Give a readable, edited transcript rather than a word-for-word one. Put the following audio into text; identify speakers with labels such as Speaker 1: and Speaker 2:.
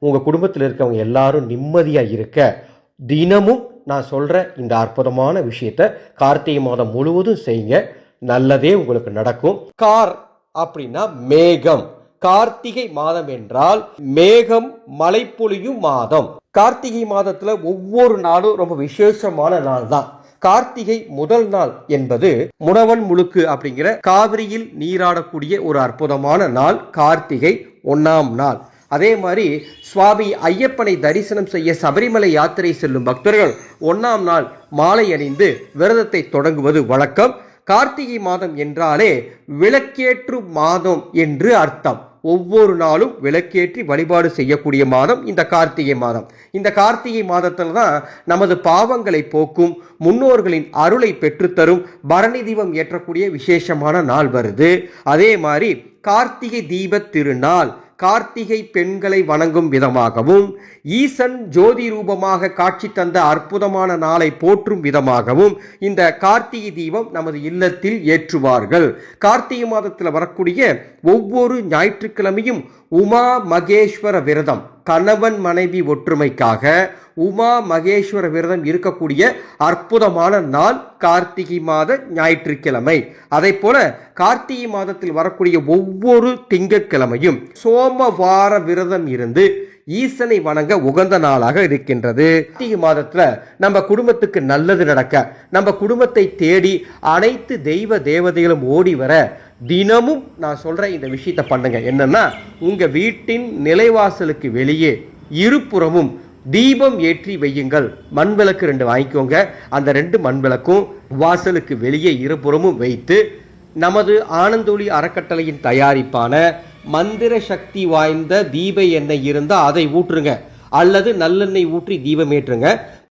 Speaker 1: உங்கள் குடும்பத்தில் இருக்கவங்க எல்லாரும் நிம்மதியாக இருக்க தினமும் நான் சொல்கிற இந்த அற்புதமான விஷயத்த கார்த்திகை மாதம் முழுவதும் செய்யுங்க. நல்லதே உங்களுக்கு நடக்கும். கார் அப்படின்னா மேகம். கார்த்திகை மாதம் என்றால் மேகம் மழை பொழியும் மாதம். கார்த்திகை மாதத்துல ஒவ்வொரு நாளும் ரொம்ப விசேஷமான நாள் தான். கார்த்திகை முதல் நாள் என்பது முடவன் முழுக்கு அப்படிங்கிற காவிரியில் நீராடக்கூடிய ஒரு அற்புதமான நாள். கார்த்திகை 1ஆம் நாள். அதே மாதிரி சுவாமி ஐயப்பனை தரிசனம் செய்ய சபரிமலை யாத்திரை செல்லும் பக்தர்கள் 1ஆம் நாள் மாலை அணிந்து விரதத்தை தொடங்குவது வழக்கம். கார்த்திகை மாதம் என்றாலே விளக்கேற்றும் மாதம் என்று அர்த்தம். ஒவ்வொரு நாளும் விளக்கேற்றி வழிபாடு செய்யக்கூடிய மாதம் இந்த கார்த்திகை மாதம். இந்த கார்த்திகை மாதத்தில் தான் நமது பாவங்களை போக்கும், முன்னோர்களின் அருளை பெற்றுத்தரும் பரணி தீபம் ஏற்றக்கூடிய விசேஷமான நாள் வருது. அதே மாதிரி கார்த்திகை தீப திருநாள் கார்த்திகை பெண்களை வணங்கும் விதமாகவும், ஈசன் ஜோதி ரூபமாக காட்சி தந்த அற்புதமான நாளை போற்றும் விதமாகவும் இந்த கார்த்திகை தீபம் நமது இல்லத்தில் ஏற்றுவார்கள். கார்த்திகை மாதத்தில் வரக்கூடிய ஒவ்வொரு ஞாயிற்றுக்கிழமையும் உமா மகேஸ்வர விரதம், கணவன் மனைவி ஒற்றுமைக்காக உமா மகேஸ்வர விரதம் இருக்கக்கூடிய அற்புதமான நாள் கார்த்திகை மாத ஞாயிற்றுக்கிழமை. அதே போல கார்த்திகை மாதத்தில் வரக்கூடிய ஒவ்வொரு திங்கட்கிழமையும் சோமவார விரதம் இருந்து ஈசனை வணங்க உகந்த நாளாக இருக்கின்றது. கார்த்திகை மாதத்துல நம்ம குடும்பத்துக்கு நல்லது நடக்க, நம்ம குடும்பத்தை தேடி அனைத்து தெய்வ தேவதைகளும் ஓடி வர தினமும் நான் சொல்ற இந்த விஷயத்தை பண்ணுங்க. என்னன்னா, உங்க வீட்டின் நிலைவாசலுக்கு வெளியே இருபுறமும் தீபம் ஏற்றி வையுங்கள். மண் விளக்கு 2 வாங்கிக்கோங்க. அந்த 2 மண் விளக்கும் வாசலுக்கு வெளியே இருபுறமும் வைத்து நமது ஆனந்தொளி அறக்கட்டளையின் தயாரிப்பான மந்திர சக்தி வாய்ந்த தீப எண்ணெய் இருந்தால் அதை ஊற்றுங்க, அல்லது நல்லெண்ணெய் ஊற்றி தீபம் ஏற்றுங்க.